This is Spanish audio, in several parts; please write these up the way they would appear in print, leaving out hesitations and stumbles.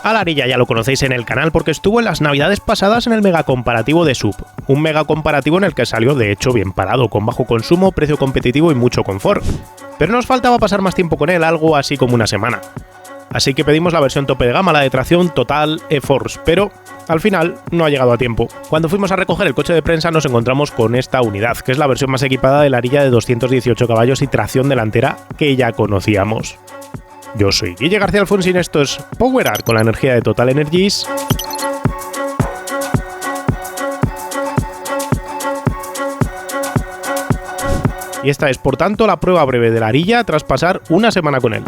A la Ariya ya lo conocéis en el canal porque estuvo en las navidades pasadas en el mega comparativo de SUV, un mega comparativo en el que salió de hecho bien parado, con bajo consumo, precio competitivo y mucho confort. Pero nos faltaba pasar más tiempo con él, algo así como una semana. Así que pedimos la versión tope de gama, la de tracción Total E-Force, pero al final no ha llegado a tiempo. Cuando fuimos a recoger el coche de prensa nos encontramos con esta unidad, que es la versión más equipada de la Ariya de 218 caballos y tracción delantera que ya conocíamos. Yo soy Guille García Alfonsín, esto es Power Art con la energía de Total Energies. Y esta es, por tanto, la prueba breve de la Ariya tras pasar una semana con él.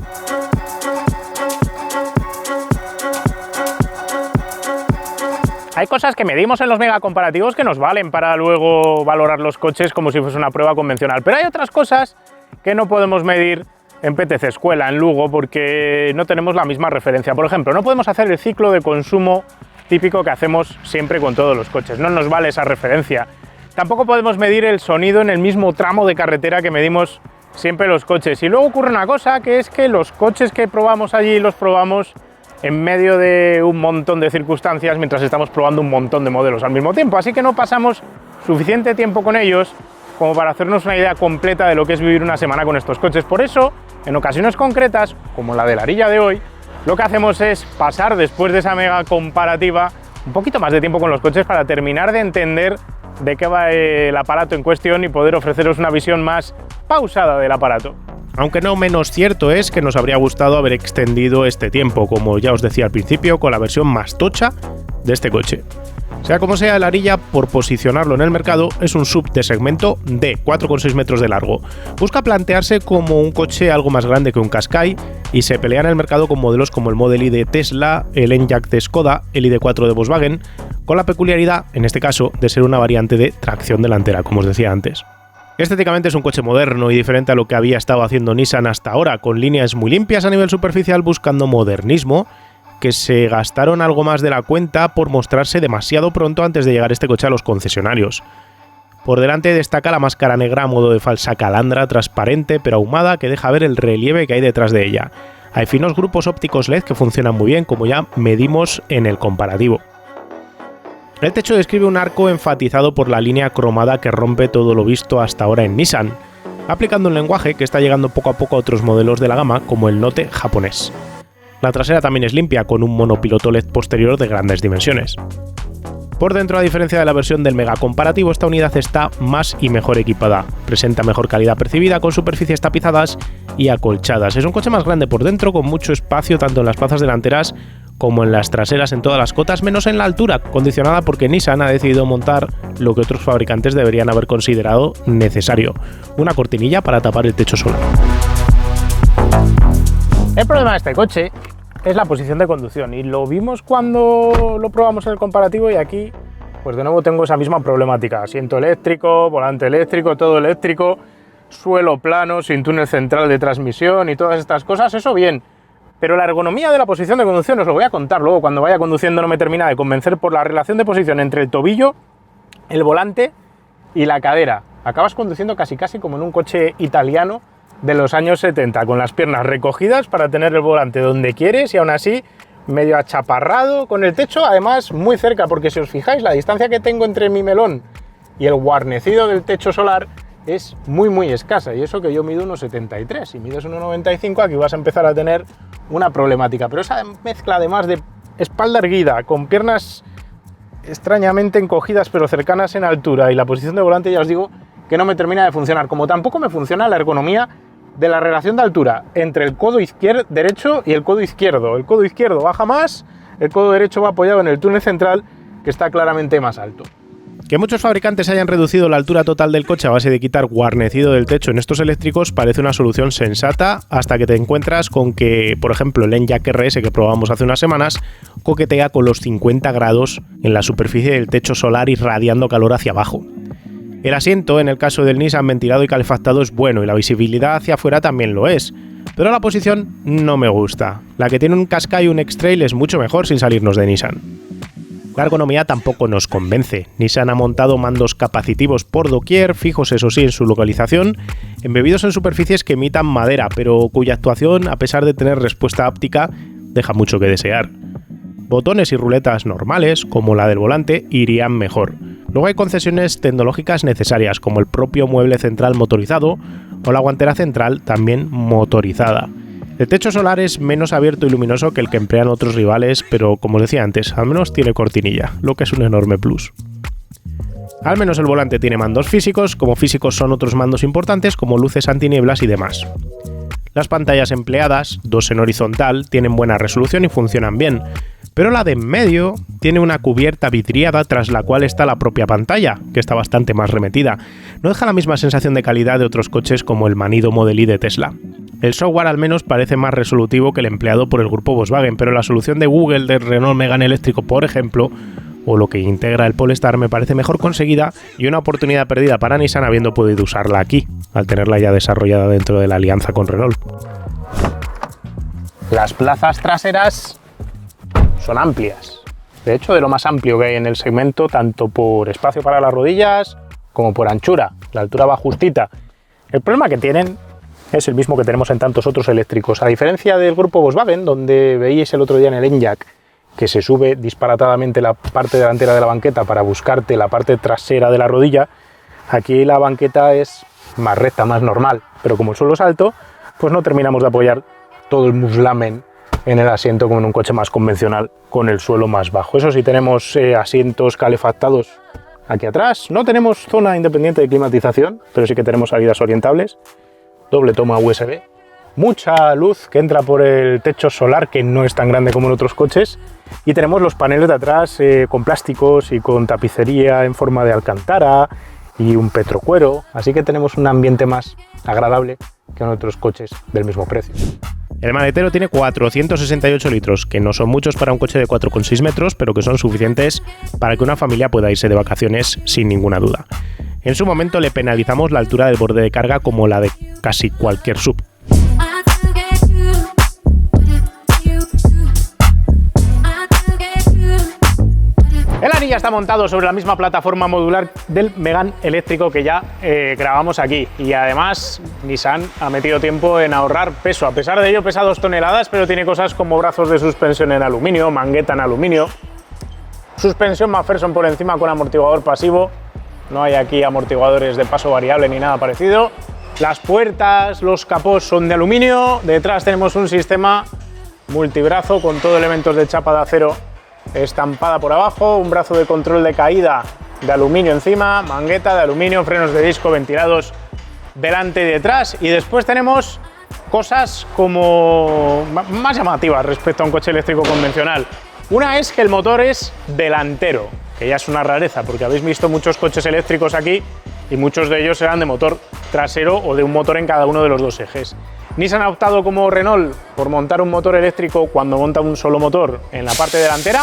Hay cosas que medimos en los mega comparativos que nos valen para luego valorar los coches como si fuese una prueba convencional, pero hay otras cosas que no podemos medir en PTC Escuela, en Lugo, porque no tenemos la misma referencia. Por ejemplo, no podemos hacer el ciclo de consumo típico que hacemos siempre con todos los coches, no nos vale esa referencia. Tampoco podemos medir el sonido en el mismo tramo de carretera que medimos siempre los coches. Y luego ocurre una cosa, que es que los coches que probamos allí los probamos en medio de un montón de circunstancias mientras estamos probando un montón de modelos al mismo tiempo, así que no pasamos suficiente tiempo con ellos como para hacernos una idea completa de lo que es vivir una semana con estos coches. Por eso, en ocasiones concretas, como la de la Ariya de hoy, lo que hacemos es pasar después de esa mega comparativa un poquito más de tiempo con los coches para terminar de entender de qué va el aparato en cuestión y poder ofreceros una visión más pausada del aparato. Aunque no menos cierto es que nos habría gustado haber extendido este tiempo, como ya os decía al principio, con la versión más tocha de este coche. Sea como sea, el Ariya, por posicionarlo en el mercado, es un SUV de segmento D, 4,6 metros de largo. Busca plantearse como un coche algo más grande que un Qashqai y se pelea en el mercado con modelos como el Model Y de Tesla, el Enyaq de Skoda, el ID.4 de Volkswagen, con la peculiaridad, en este caso, de ser una variante de tracción delantera, como os decía antes. Estéticamente es un coche moderno y diferente a lo que había estado haciendo Nissan hasta ahora, con líneas muy limpias a nivel superficial buscando modernismo, que se gastaron algo más de la cuenta por mostrarse demasiado pronto antes de llegar este coche a los concesionarios. Por delante destaca la máscara negra a modo de falsa calandra transparente pero ahumada que deja ver el relieve que hay detrás de ella. Hay finos grupos ópticos LED que funcionan muy bien, como ya medimos en el comparativo. El techo describe un arco enfatizado por la línea cromada que rompe todo lo visto hasta ahora en Nissan, aplicando un lenguaje que está llegando poco a poco a otros modelos de la gama como el Note japonés. La trasera también es limpia, con un monopiloto LED posterior de grandes dimensiones. Por dentro, a diferencia de la versión del mega comparativo, esta unidad está más y mejor equipada. Presenta mejor calidad percibida, con superficies tapizadas y acolchadas. Es un coche más grande por dentro, con mucho espacio tanto en las plazas delanteras como en las traseras en todas las cotas, menos en la altura, condicionada porque Nissan ha decidido montar lo que otros fabricantes deberían haber considerado necesario: una cortinilla para tapar el techo solar. El problema de este coche es la posición de conducción, y lo vimos cuando lo probamos en el comparativo, y aquí pues de nuevo tengo esa misma problemática: asiento eléctrico, volante eléctrico, todo eléctrico, suelo plano, sin túnel central de transmisión y todas estas cosas. Eso bien, pero la ergonomía de la posición de conducción, os lo voy a contar luego cuando vaya conduciendo, no me termina de convencer por la relación de posición entre el tobillo, el volante y la cadera. Acabas conduciendo casi como en un coche italiano de los años 70, con las piernas recogidas para tener el volante donde quieres y aún así medio achaparrado, con el techo además muy cerca, porque si os fijáis la distancia que tengo entre mi melón y el guarnecido del techo solar es muy escasa, y eso que yo mido 1,73, si mides 1,95 aquí vas a empezar a tener una problemática. Pero esa mezcla además de espalda erguida, con piernas extrañamente encogidas pero cercanas en altura, y la posición de volante, ya os digo que no me termina de funcionar, como tampoco me funciona la ergonomía de la relación de altura entre el codo derecho y el codo izquierdo. El codo izquierdo baja más, el codo derecho va apoyado en el túnel central, que está claramente más alto. Que muchos fabricantes hayan reducido la altura total del coche a base de quitar guarnecido del techo en estos eléctricos parece una solución sensata, hasta que te encuentras con que, por ejemplo, el Enyaq RS que probamos hace unas semanas coquetea con los 50 grados en la superficie del techo solar, irradiando calor hacia abajo. El asiento, en el caso del Nissan ventilado y calefactado, es bueno, y la visibilidad hacia afuera también lo es, pero la posición no me gusta. La que tiene un Qashqai y un X-Trail es mucho mejor sin salirnos de Nissan. La ergonomía tampoco nos convence. Nissan ha montado mandos capacitivos por doquier, fijos eso sí en su localización, embebidos en superficies que imitan madera, pero cuya actuación, a pesar de tener respuesta áptica, deja mucho que desear. Botones y ruletas normales, como la del volante, irían mejor. Luego hay concesiones tecnológicas necesarias, como el propio mueble central motorizado o la guantera central también motorizada. El techo solar es menos abierto y luminoso que el que emplean otros rivales, pero como os decía antes, al menos tiene cortinilla, lo que es un enorme plus. Al menos el volante tiene mandos físicos, como físicos son otros mandos importantes como luces antinieblas y demás. Las pantallas empleadas, dos en horizontal, tienen buena resolución y funcionan bien, pero la de en medio tiene una cubierta vidriada tras la cual está la propia pantalla, que está bastante más remetida. No deja la misma sensación de calidad de otros coches como el manido Model Y de Tesla. El software al menos parece más resolutivo que el empleado por el grupo Volkswagen, pero la solución de Google del Renault Megane eléctrico, por ejemplo, o lo que integra el Polestar, me parece mejor conseguida y una oportunidad perdida para Nissan habiendo podido usarla aquí, al tenerla ya desarrollada dentro de la alianza con Renault. Las plazas traseras son amplias. De hecho, de lo más amplio que hay en el segmento, tanto por espacio para las rodillas como por anchura. La altura va justita. El problema que tienen es el mismo que tenemos en tantos otros eléctricos. A diferencia del grupo Volkswagen, donde veíais el otro día en el Enyaq que se sube disparatadamente la parte delantera de la banqueta para buscarte la parte trasera de la rodilla, aquí la banqueta es más recta, más normal, pero como el suelo es alto, pues no terminamos de apoyar todo el muslamen en el asiento como en un coche más convencional con el suelo más bajo. Eso sí, tenemos asientos calefactados aquí atrás, no tenemos zona independiente de climatización, pero sí que tenemos salidas orientables, doble toma USB, mucha luz que entra por el techo solar, que no es tan grande como en otros coches, y tenemos los paneles de atrás con plásticos y con tapicería en forma de alcántara y un petrocuero, así que tenemos un ambiente más agradable que en otros coches del mismo precio. El maletero tiene 468 litros, que no son muchos para un coche de 4,6 metros, pero que son suficientes para que una familia pueda irse de vacaciones sin ninguna duda. En su momento le penalizamos la altura del borde de carga como la de casi cualquier SUV. El Ariya está montado sobre la misma plataforma modular del Megane eléctrico que ya grabamos aquí, y además Nissan ha metido tiempo en ahorrar peso. A pesar de ello pesa 2 toneladas, pero tiene cosas como brazos de suspensión en aluminio, mangueta en aluminio, suspensión McPherson por encima con amortiguador pasivo, no hay aquí amortiguadores de paso variable ni nada parecido. Las puertas, los capós son de aluminio, detrás tenemos un sistema multibrazo con todo elementos de chapa de acero estampada por abajo, un brazo de control de caída de aluminio encima, mangueta de aluminio, frenos de disco ventilados delante y detrás, y después tenemos cosas como más llamativas respecto a un coche eléctrico convencional. Una es que el motor es delantero, que ya es una rareza porque habéis visto muchos coches eléctricos aquí y muchos de ellos eran de motor trasero o de un motor en cada uno de los dos ejes. Nissan ha optado como Renault por montar un motor eléctrico cuando monta un solo motor en la parte delantera,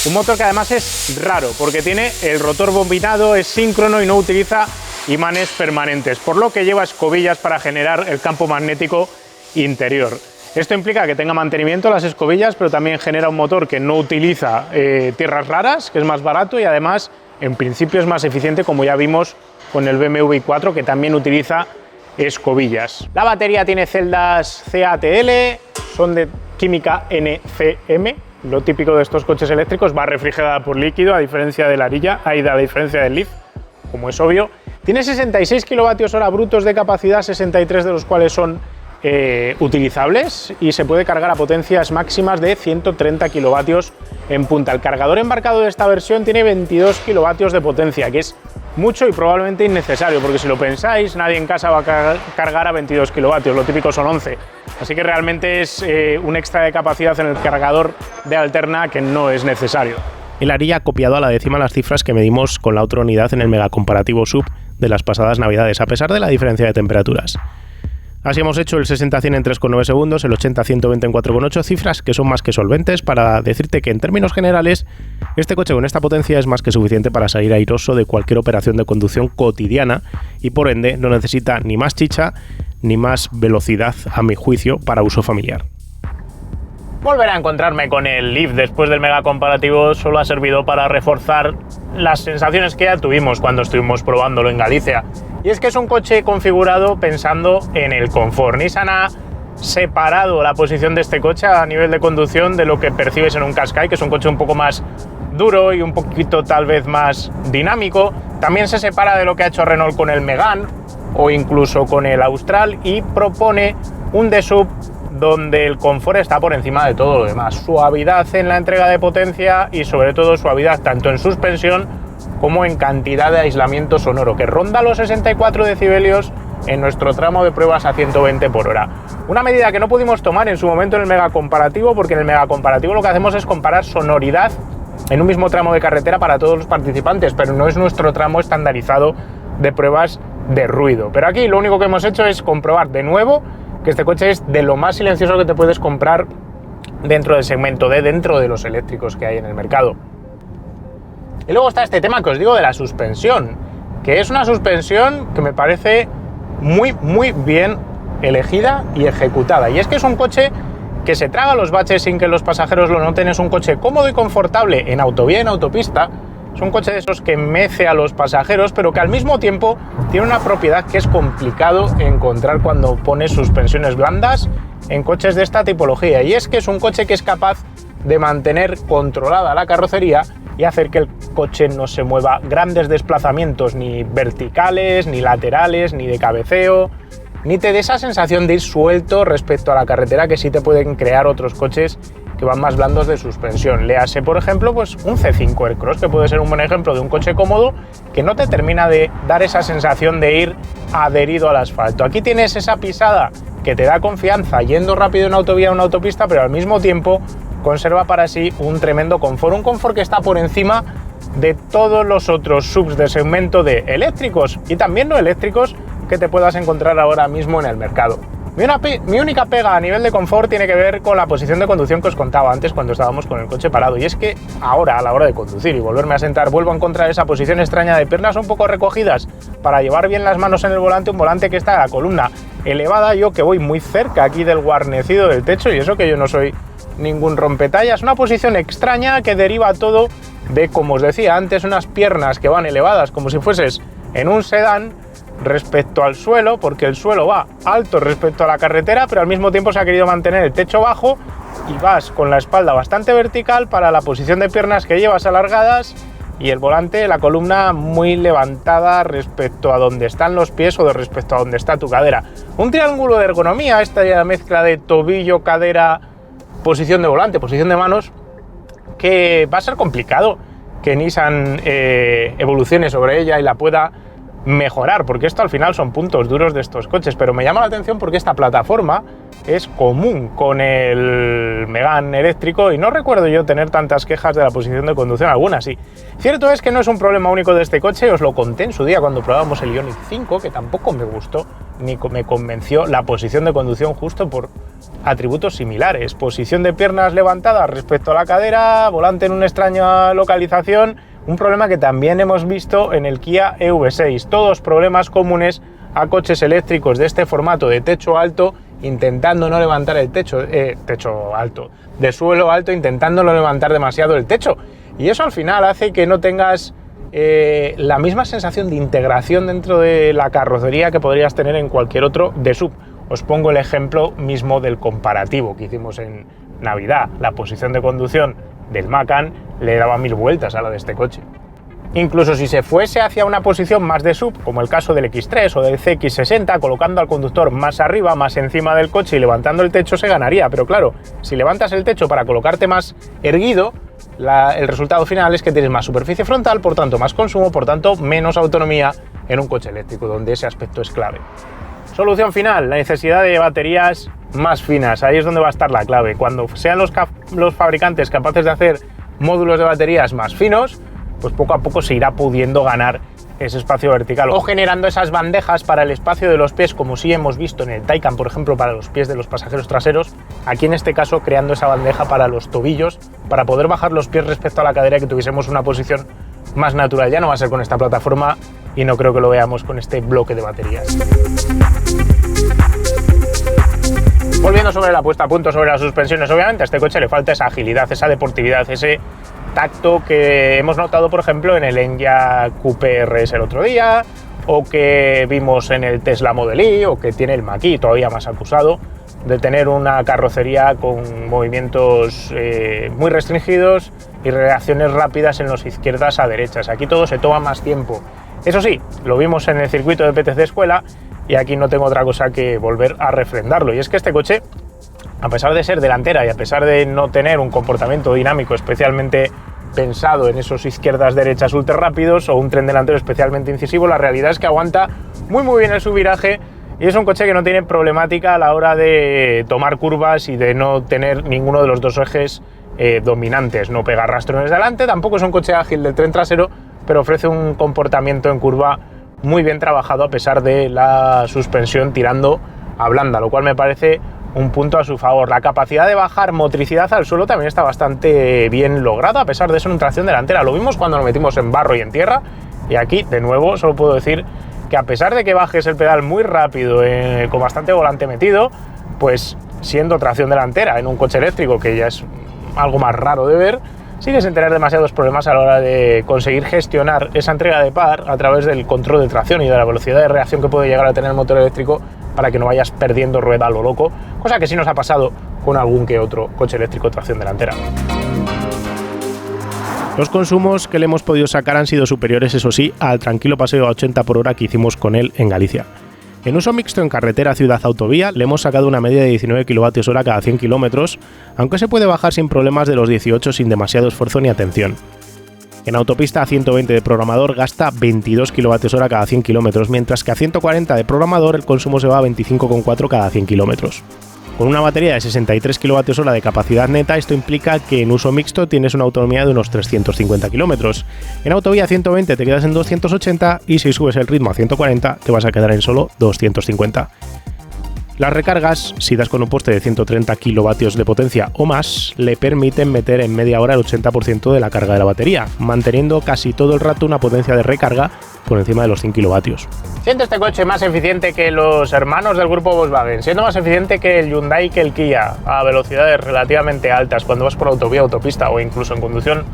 un motor que además es raro porque tiene el rotor bobinado, es síncrono y no utiliza imanes permanentes, por lo que lleva escobillas para generar el campo magnético interior. Esto implica que tenga mantenimiento las escobillas, pero también genera un motor que no utiliza tierras raras, que es más barato y además en principio es más eficiente, como ya vimos con el BMW i4, que también utiliza escobillas. La batería tiene celdas CATL, son de química NCM, lo típico de estos coches eléctricos, va refrigerada por líquido a diferencia del Ariya, a diferencia del Leaf, como es obvio. Tiene 66 kWh brutos de capacidad, 63 de los cuales son utilizables, y se puede cargar a potencias máximas de 130 kilovatios en punta. El cargador embarcado de esta versión tiene 22 kilovatios de potencia, que es mucho y probablemente innecesario, porque si lo pensáis, nadie en casa va a cargar a 22 kilovatios, lo típico son 11. Así que realmente es un extra de capacidad en el cargador de alterna que no es necesario. El Ariya ha copiado a la décima las cifras que medimos con la otra unidad en el megacomparativo SUV de las pasadas navidades, a pesar de la diferencia de temperaturas. Así hemos hecho el 60-100 en 3,9 segundos, el 80-120 en 4,8, cifras que son más que solventes para decirte que en términos generales este coche con esta potencia es más que suficiente para salir airoso de cualquier operación de conducción cotidiana y por ende no necesita ni más chicha ni más velocidad, a mi juicio, para uso familiar. Volver a encontrarme con el Leaf después del mega comparativo solo ha servido para reforzar las sensaciones que ya tuvimos cuando estuvimos probándolo en Galicia. Y es que es un coche configurado pensando en el confort. Nissan ha separado la posición de este coche a nivel de conducción de lo que percibes en un Qashqai, que es un coche un poco más duro y un poquito tal vez más dinámico. También se separa de lo que ha hecho Renault con el Megane o incluso con el Austral y propone un D-Sub donde el confort está por encima de todo lo demás. Suavidad en la entrega de potencia y sobre todo suavidad tanto en suspensión como en cantidad de aislamiento sonoro, que ronda los 64 decibelios en nuestro tramo de pruebas a 120 por hora. Una medida que no pudimos tomar en su momento en el mega comparativo, porque en el mega comparativo lo que hacemos es comparar sonoridad en un mismo tramo de carretera para todos los participantes, pero no es nuestro tramo estandarizado de pruebas de ruido. Pero aquí lo único que hemos hecho es comprobar de nuevo que este coche es de lo más silencioso que te puedes comprar dentro del segmento D, dentro de los eléctricos que hay en el mercado. Y luego está este tema que os digo de la suspensión, que es una suspensión que me parece muy bien elegida y ejecutada. Y es que es un coche que se traga los baches sin que los pasajeros lo noten. Es un coche cómodo y confortable en autovía y en autopista. Es un coche de esos que mece a los pasajeros, pero que al mismo tiempo tiene una propiedad que es complicado encontrar cuando pones suspensiones blandas en coches de esta tipología. Y es que es un coche que es capaz de mantener controlada la carrocería y hacer que el coche no se mueva grandes desplazamientos ni verticales, ni laterales, ni de cabeceo, ni te dé esa sensación de ir suelto respecto a la carretera que sí te pueden crear otros coches que van más blandos de suspensión. Léase, por ejemplo, pues un C5 Aircross, que puede ser un buen ejemplo de un coche cómodo que no te termina de dar esa sensación de ir adherido al asfalto. Aquí tienes esa pisada que te da confianza yendo rápido en autovía o en autopista, pero al mismo tiempo conserva para sí un tremendo confort, un confort que está por encima de todos los otros subs de segmento de eléctricos y también no eléctricos que te puedas encontrar ahora mismo en el mercado. Mi única pega a nivel de confort tiene que ver con la posición de conducción que os contaba antes cuando estábamos con el coche parado, y es que ahora, a la hora de conducir y volverme a sentar, vuelvo a encontrar esa posición extraña de piernas un poco recogidas para llevar bien las manos en el volante, un volante que está a la columna elevada, yo que voy muy cerca aquí del guarnecido del techo, y eso que yo no soy ningún rompetallas. Una posición extraña que deriva todo de, como os decía antes, unas piernas que van elevadas como si fueses en un sedán respecto al suelo, porque el suelo va alto respecto a la carretera, pero al mismo tiempo se ha querido mantener el techo bajo y vas con la espalda bastante vertical para la posición de piernas que llevas alargadas y el volante, la columna muy levantada respecto a donde están los pies o de respecto a donde está tu cadera. Un triángulo de ergonomía, esta mezcla de tobillo, cadera, posición de volante, posición de manos, que va a ser complicado que Nissan evolucione sobre ella y la pueda mejorar, porque esto al final son puntos duros de estos coches, pero me llama la atención porque esta plataforma es común con el Megane eléctrico y no recuerdo yo tener tantas quejas de la posición de conducción, algunas sí. Cierto es que no es un problema único de este coche, os lo conté en su día cuando probábamos el Ioniq 5, que tampoco me gustó ni me convenció la posición de conducción justo por atributos similares, posición de piernas levantadas respecto a la cadera, volante en una extraña localización. Un problema que también hemos visto en el Kia EV6, todos problemas comunes a coches eléctricos de este formato de techo alto, intentando no levantar el techo alto, de suelo alto, intentando no levantar demasiado el techo. Y eso al final hace que no tengas la misma sensación de integración dentro de la carrocería que podrías tener en cualquier otro de sub. Os pongo el ejemplo mismo del comparativo que hicimos en Navidad. La posición de conducción del Macan le daba 1000 vueltas a la de este coche. Incluso si se fuese hacia una posición más de sub, como el caso del X3 o del CX60, colocando al conductor más arriba, más encima del coche y levantando el techo, se ganaría. Pero claro, si levantas el techo para colocarte más erguido, el resultado final es que tienes más superficie frontal, por tanto más consumo, por tanto menos autonomía en un coche eléctrico, donde ese aspecto es clave. Solución final, la necesidad de baterías más finas. Ahí es donde va a estar la clave. Cuando sean los fabricantes capaces de hacer módulos de baterías más finos, pues poco a poco se irá pudiendo ganar ese espacio vertical o generando esas bandejas para el espacio de los pies, como sí hemos visto en el Taycan, por ejemplo, para los pies de los pasajeros traseros. Aquí en este caso creando esa bandeja para los tobillos, para poder bajar los pies respecto a la cadera y que tuviésemos una posición más natural. Ya no va a ser con esta plataforma y no creo que lo veamos con este bloque de baterías. Volviendo sobre la puesta a punto sobre las suspensiones, obviamente a este coche le falta esa agilidad, esa deportividad, ese tacto que hemos notado, por ejemplo, en el Enyaq Coupe RS el otro día, o que vimos en el Tesla Model Y, o que tiene el Mach-E todavía más acusado, de tener una carrocería con movimientos muy restringidos y reacciones rápidas en los izquierdas a derechas. Aquí todo se toma más tiempo. Eso sí, lo vimos en el circuito de PTC Escuela y aquí no tengo otra cosa que volver a refrendarlo. Y es que este coche, a pesar de ser delantera y a pesar de no tener un comportamiento dinámico especialmente pensado en esos izquierdas-derechas ultra rápidos o un tren delantero especialmente incisivo, la realidad es que aguanta muy bien el subviraje y es un coche que no tiene problemática a la hora de tomar curvas y de no tener ninguno de los dos ejes dominantes. No pega rastrones delante, tampoco es un coche ágil del tren trasero, pero ofrece un comportamiento en curva muy bien trabajado a pesar de la suspensión tirando a blanda, lo cual me parece un punto a su favor. La capacidad de bajar motricidad al suelo también está bastante bien lograda, a pesar de ser una tracción delantera. Lo vimos cuando nos metimos en barro y en tierra, y aquí, de nuevo, solo puedo decir que a pesar de que bajes el pedal muy rápido, con bastante volante metido, pues siendo tracción delantera en un coche eléctrico, que ya es algo más raro de ver, sigues sin tener demasiados problemas a la hora de conseguir gestionar esa entrega de par a través del control de tracción y de la velocidad de reacción que puede llegar a tener el motor eléctrico para que no vayas perdiendo rueda a lo loco, cosa que sí nos ha pasado con algún que otro coche eléctrico tracción delantera. Los consumos que le hemos podido sacar han sido superiores, eso sí, al tranquilo paseo a 80 por hora que hicimos con él en Galicia. En uso mixto en carretera ciudad-autovía le hemos sacado una media de 19 kWh cada 100 km, aunque se puede bajar sin problemas de los 18 sin demasiado esfuerzo ni atención. En autopista a 120 de programador gasta 22 kWh cada 100 km, mientras que a 140 de programador el consumo se va a 25,4 cada 100 km. Con una batería de 63 kWh de capacidad neta, esto implica que en uso mixto tienes una autonomía de unos 350 km. En autovía a 120 te quedas en 280 y si subes el ritmo a 140 te vas a quedar en solo 250. Las recargas, si das con un poste de 130 kilovatios de potencia o más, le permiten meter en media hora el 80% de la carga de la batería, manteniendo casi todo el rato una potencia de recarga por encima de los 100 kilovatios. Siendo este coche más eficiente que los hermanos del grupo Volkswagen, siendo más eficiente que el Hyundai y que el Kia, a velocidades relativamente altas cuando vas por autovía, autopista o incluso en conducción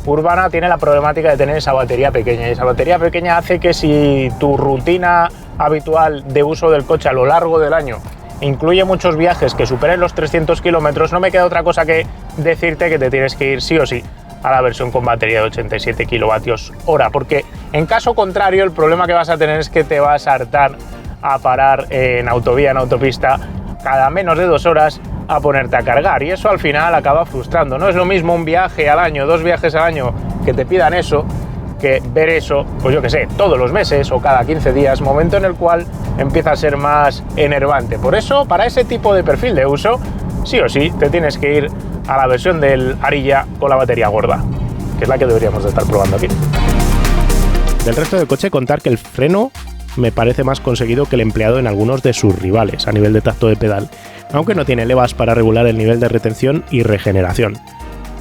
urbana, tiene la problemática de tener esa batería pequeña, y esa batería pequeña hace que si tu rutina habitual de uso del coche a lo largo del año incluye muchos viajes que superen los 300 kilómetros, no me queda otra cosa que decirte que te tienes que ir sí o sí a la versión con batería de 87 kilovatios hora, porque en caso contrario el problema que vas a tener es que te vas a hartar a parar en autovía, en autopista, cada menos de 2 horas a ponerte a cargar, y eso al final acaba frustrando. No es lo mismo un viaje al año, 2 viajes al año que te pidan eso, que ver eso, pues yo que sé, todos los meses o cada 15 días, momento en el cual empieza a ser más enervante. Por eso, para ese tipo de perfil de uso, sí o sí, te tienes que ir a la versión del Ariya con la batería gorda, que es la que deberíamos de estar probando aquí. Del resto del coche, contar que el freno me parece más conseguido que el empleado en algunos de sus rivales a nivel de tacto de pedal, aunque no tiene levas para regular el nivel de retención y regeneración.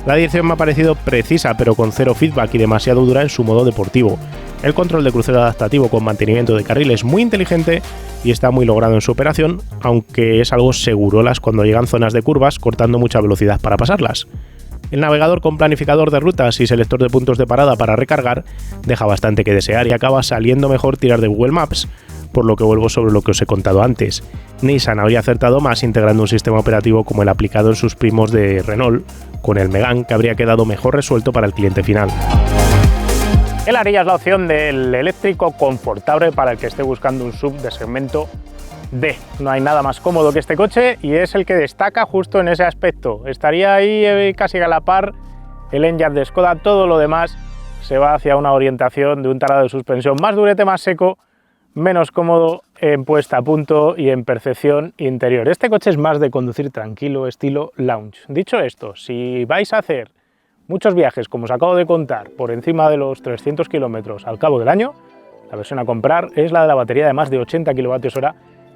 La dirección me ha parecido precisa pero con cero feedback y demasiado dura en su modo deportivo. El control de crucero adaptativo con mantenimiento de carril es muy inteligente y está muy logrado en su operación, aunque es algo segurolas cuando llegan zonas de curvas cortando mucha velocidad para pasarlas. El navegador con planificador de rutas y selector de puntos de parada para recargar deja bastante que desear y acaba saliendo mejor tirar de Google Maps, por lo que vuelvo sobre lo que os he contado antes. Nissan habría acertado más integrando un sistema operativo como el aplicado en sus primos de Renault, con el Megane, que habría quedado mejor resuelto para el cliente final. El Ariya es la opción del eléctrico confortable para el que esté buscando un SUV de segmento D. No hay nada más cómodo que este coche y es el que destaca justo en ese aspecto. Estaría ahí casi a la par el Enyaq de Skoda. Todo lo demás se va hacia una orientación de un tarado de suspensión más durete, más seco, menos cómodo en puesta a punto y en percepción interior. Este coche es más de conducir tranquilo, estilo lounge. Dicho esto, si vais a hacer muchos viajes, como os acabo de contar, por encima de los 300 kilómetros al cabo del año, la versión a comprar es la de la batería de más de 80 kWh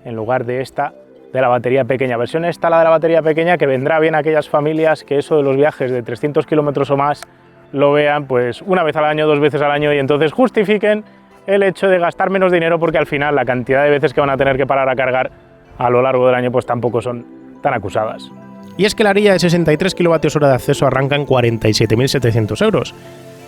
en lugar de esta de la batería pequeña. Versión esta, la de la batería pequeña, que vendrá bien a aquellas familias que eso de los viajes de 300 kilómetros o más lo vean pues una vez al año, 2 veces al año, y entonces justifiquen el hecho de gastar menos dinero, porque al final la cantidad de veces que van a tener que parar a cargar a lo largo del año pues tampoco son tan acusadas. Y es que la Ariya de 63 kWh de acceso arranca en 47.700 euros,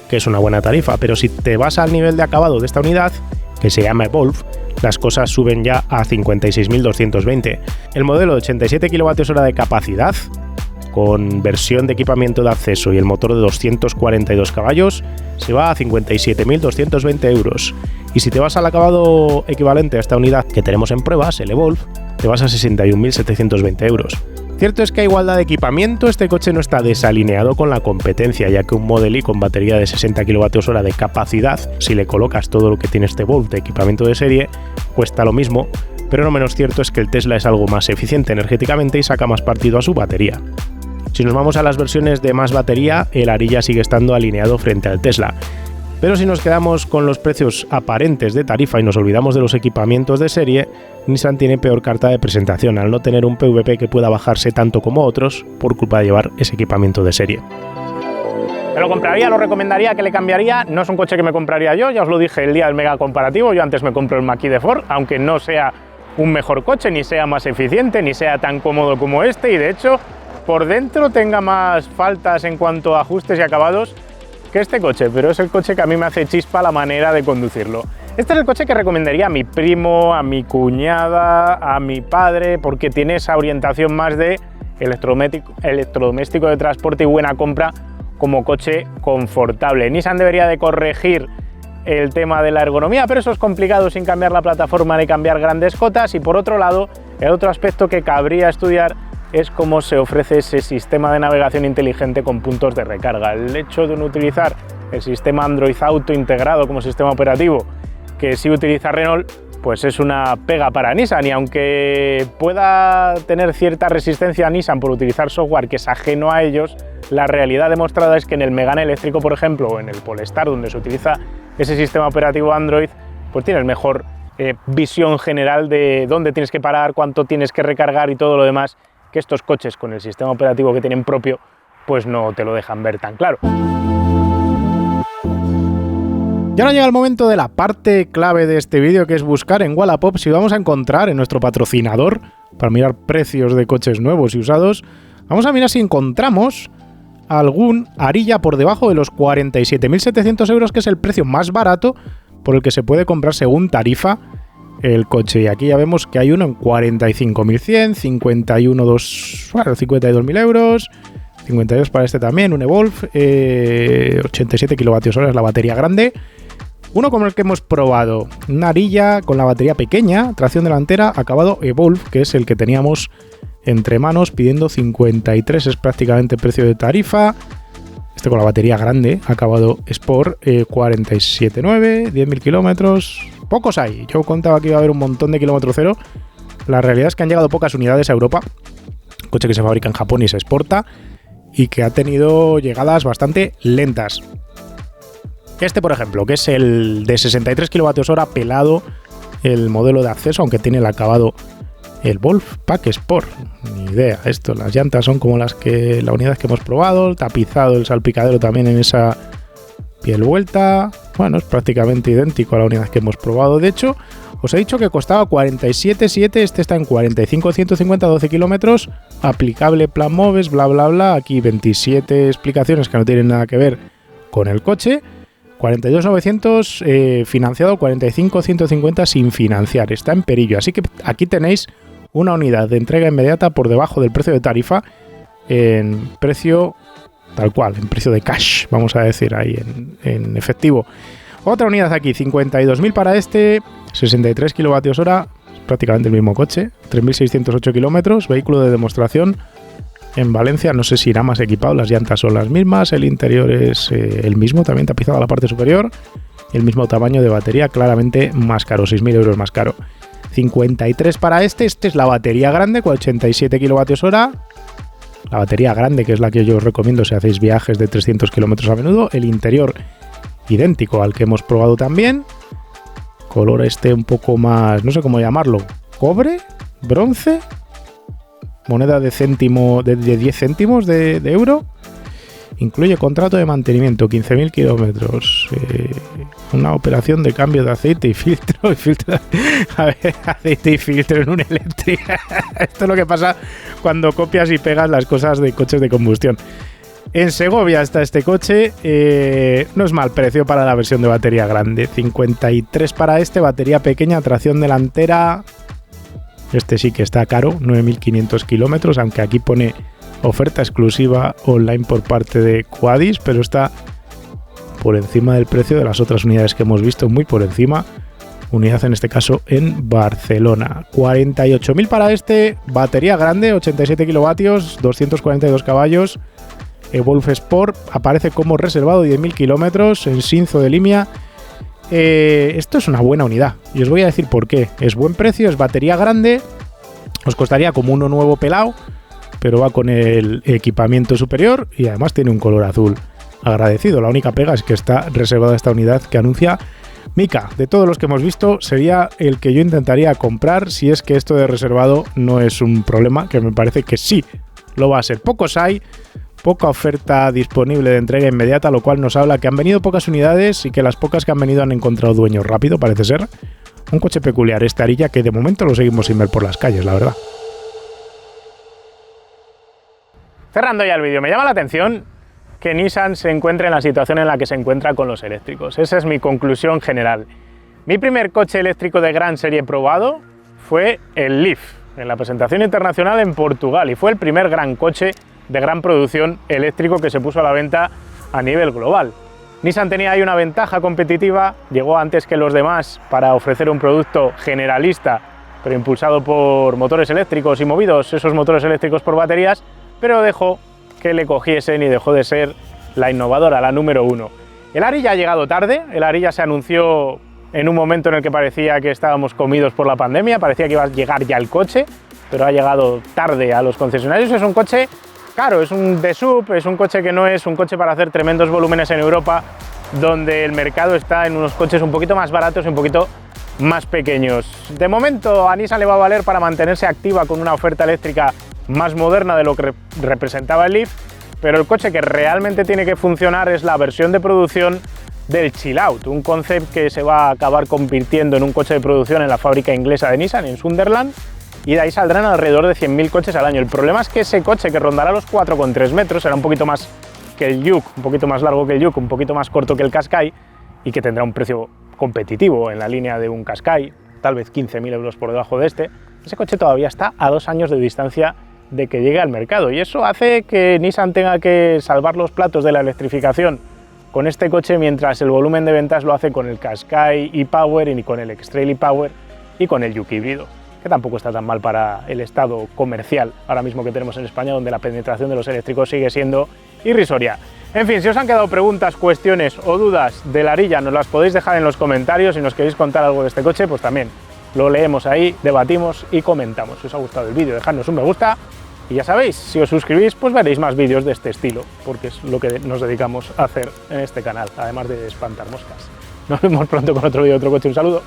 que es una buena tarifa, pero si te vas al nivel de acabado de esta unidad, que se llama Evolve, las cosas suben ya a 56.220. El modelo de 87 kWh de capacidad, con versión de equipamiento de acceso y el motor de 242 caballos, se va a 57.220 euros. Y si te vas al acabado equivalente a esta unidad que tenemos en pruebas, el Evolve, te vas a 61.720 euros. Cierto es que a igualdad de equipamiento, este coche no está desalineado con la competencia, ya que un Model Y con batería de 60 kWh de capacidad, si le colocas todo lo que tiene este Evolve de equipamiento de serie, cuesta lo mismo, pero no menos cierto es que el Tesla es algo más eficiente energéticamente y saca más partido a su batería. Si nos vamos a las versiones de más batería, el Ariya sigue estando alineado frente al Tesla. Pero si nos quedamos con los precios aparentes de tarifa y nos olvidamos de los equipamientos de serie, Nissan tiene peor carta de presentación al no tener un PVP que pueda bajarse tanto como otros por culpa de llevar ese equipamiento de serie. ¿Me lo compraría? ¿Lo recomendaría? ¿Que le cambiaría? No es un coche que me compraría yo, ya os lo dije el día del mega comparativo. Yo antes me compro el Mach-E de Ford, aunque no sea un mejor coche, ni sea más eficiente, ni sea tan cómodo como este, y de hecho por dentro tenga más faltas en cuanto a ajustes y acabados que este coche, pero es el coche que a mí me hace chispa la manera de conducirlo. Este es el coche que recomendaría a mi primo, a mi cuñada, a mi padre, porque tiene esa orientación más de electrodoméstico de transporte y buena compra como coche confortable. Nissan debería de corregir el tema de la ergonomía, pero eso es complicado sin cambiar la plataforma ni cambiar grandes cotas. Y por otro lado, el otro aspecto que cabría estudiar es cómo se ofrece ese sistema de navegación inteligente con puntos de recarga. El hecho de no utilizar el sistema Android Auto integrado como sistema operativo que sí utiliza Renault, pues es una pega para Nissan, y aunque pueda tener cierta resistencia a Nissan por utilizar software que es ajeno a ellos, la realidad demostrada es que en el Megane eléctrico, por ejemplo, o en el Polestar, donde se utiliza ese sistema operativo Android, pues tienes mejor visión general de dónde tienes que parar, cuánto tienes que recargar y todo lo demás, que estos coches con el sistema operativo que tienen propio pues no te lo dejan ver tan claro. Y ahora llega el momento de la parte clave de este vídeo, que es buscar en Wallapop si vamos a encontrar en nuestro patrocinador, para mirar precios de coches nuevos y usados, vamos a mirar si encontramos algún Ariya por debajo de los 47.700 euros, que es el precio más barato por el que se puede comprar según tarifa el coche. Y aquí ya vemos que hay uno en 45.100, 52.000 euros, 52 para este también, un Evolve, 87 kWh la batería grande. Uno como el que hemos probado, una Ariya con la batería pequeña, tracción delantera, acabado Evolve, que es el que teníamos entre manos, pidiendo 53, es prácticamente el precio de tarifa. Este con la batería grande, acabado Sport, 47.9, 10.000 kilómetros. Pocos hay, yo contaba que iba a haber un montón de kilómetro cero. La realidad es que han llegado pocas unidades a Europa, coche que se fabrica en Japón y se exporta, y que ha tenido llegadas bastante lentas. Este, por ejemplo, que es el de 63 kWh pelado, el modelo de acceso, aunque tiene el acabado el Wolfpack Sport. Ni idea, esto, las llantas son como la unidad que hemos probado, tapizado el salpicadero también en esa piel vuelta. Bueno, es prácticamente idéntico a la unidad que hemos probado. De hecho, os he dicho que costaba 47,7, este está en 45,150, 12 kilómetros, aplicable plan MOVES, bla bla bla. Aquí 27 explicaciones que no tienen nada que ver con el coche. 42,900 financiado, 45,150 sin financiar, está en Perillo. Así que aquí tenéis una unidad de entrega inmediata por debajo del precio de tarifa, en precio tal cual, en precio de cash, vamos a decir ahí en efectivo. Otra unidad aquí, 52.000 para este, 63 kWh, prácticamente el mismo coche, 3.608 kilómetros, vehículo de demostración en Valencia. No sé si irá más equipado, las llantas son las mismas, el interior es el mismo, también tapizado a la parte superior, el mismo tamaño de batería, claramente más caro, 6.000 euros más caro. 53 para este es la batería grande con 87 kWh, la batería grande, que es la que yo os recomiendo si hacéis viajes de 300 kilómetros a menudo. El interior idéntico al que hemos probado también, color este un poco más, no sé cómo llamarlo, cobre, bronce, moneda de céntimo, de 10 céntimos de euro. Incluye contrato de mantenimiento, 15.000 kilómetros, una operación de cambio de aceite y filtro. A ver, aceite y filtro en un eléctrico. Esto es lo que pasa cuando copias y pegas las cosas de coches de combustión. En Segovia está este coche, no es mal precio para la versión de batería grande, 53 para este, batería pequeña, tracción delantera, este sí que está caro, 9.500 kilómetros, aunque aquí pone oferta exclusiva online por parte de Quadis, pero está por encima del precio de las otras unidades que hemos visto, muy por encima, unidad en este caso en Barcelona, 48.000 para este, batería grande, 87 kilovatios, 242 caballos, Wolf Sport, aparece como reservado 10.000 kilómetros en Sinzo de Limia. Esto es una buena unidad y os voy a decir por qué. Es buen precio, es batería grande, os costaría como uno nuevo pelado, pero va con el equipamiento superior y además tiene un color azul agradecido. La única pega es que está reservada esta unidad que anuncia Mika. De todos los que hemos visto sería el que yo intentaría comprar si es que esto de reservado no es un problema, que me parece que sí lo va a ser. Pocos hay, poca oferta disponible de entrega inmediata, lo cual nos habla que han venido pocas unidades y que las pocas que han venido han encontrado dueño rápido, parece ser. Un coche peculiar este Ariya que de momento lo seguimos sin ver por las calles, la verdad. Cerrando ya el vídeo, me llama la atención que Nissan se encuentre en la situación en la que se encuentra con los eléctricos. Esa es mi conclusión general. Mi primer coche eléctrico de gran serie probado fue el Leaf, en la presentación internacional en Portugal, y fue el primer gran coche de gran producción eléctrico que se puso a la venta a nivel global. Nissan tenía ahí una ventaja competitiva, llegó antes que los demás para ofrecer un producto generalista, pero impulsado por motores eléctricos y movidos esos motores eléctricos por baterías, pero dejó que le cogiesen y dejó de ser la innovadora, la número uno. El Ariya ha llegado tarde, el Ariya se anunció en un momento en el que parecía que estábamos comidos por la pandemia, parecía que iba a llegar ya el coche, pero ha llegado tarde a los concesionarios. Es un coche caro, es un D-Sub, es un coche que no es un coche para hacer tremendos volúmenes en Europa, donde el mercado está en unos coches un poquito más baratos y un poquito más pequeños. De momento a Nissan le va a valer para mantenerse activa con una oferta eléctrica más moderna de lo que representaba el Leaf, pero el coche que realmente tiene que funcionar es la versión de producción del Chill Out, un concept que se va a acabar convirtiendo en un coche de producción en la fábrica inglesa de Nissan, en Sunderland, y de ahí saldrán alrededor de 100.000 coches al año. El problema es que ese coche, que rondará los 4,3 metros, será un poquito más que el Juke, un poquito más largo que el Juke, un poquito más corto que el Qashqai, y que tendrá un precio competitivo en la línea de un Qashqai, tal vez 15.000 euros por debajo de este. Ese coche todavía está a 2 años de distancia de que llegue al mercado, y eso hace que Nissan tenga que salvar los platos de la electrificación con este coche, mientras el volumen de ventas lo hace con el Qashqai e-Power y con el X-Trail e-Power y con el Juke híbrido, que tampoco está tan mal para el estado comercial ahora mismo que tenemos en España, donde la penetración de los eléctricos sigue siendo irrisoria. En fin, si os han quedado preguntas, cuestiones o dudas del Ariya, nos las podéis dejar en los comentarios. Si nos queréis contar algo de este coche, pues también lo leemos ahí, debatimos y comentamos. Si os ha gustado el vídeo, dejadnos un me gusta. Y ya sabéis, si os suscribís, pues veréis más vídeos de este estilo, porque es lo que nos dedicamos a hacer en este canal, además de espantar moscas. Nos vemos pronto con otro vídeo, otro coche. Un saludo.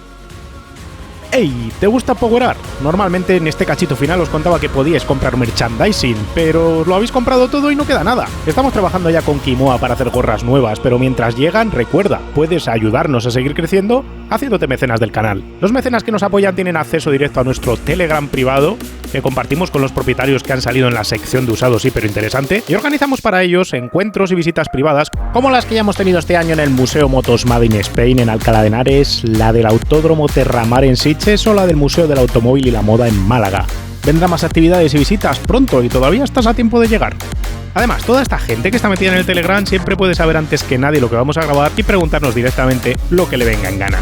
¡Hey! ¿Te gusta Powerar? Normalmente en este cachito final os contaba que podíais comprar merchandising, pero lo habéis comprado todo y no queda nada. Estamos trabajando ya con Kimoa para hacer gorras nuevas, pero mientras llegan, recuerda, puedes ayudarnos a seguir creciendo haciéndote mecenas del canal. Los mecenas que nos apoyan tienen acceso directo a nuestro Telegram privado, que compartimos con los propietarios que han salido en la sección de usados hiper interesante, y organizamos para ellos encuentros y visitas privadas, como las que ya hemos tenido este año en el Museo Motos Made in Spain en Alcalá de Henares, la del Autódromo Terramar en Sitges o la del Museo del Automóvil y la Moda en Málaga. Vendrán más actividades y visitas pronto y todavía estás a tiempo de llegar. Además, toda esta gente que está metida en el Telegram siempre puede saber antes que nadie lo que vamos a grabar y preguntarnos directamente lo que le venga en gana.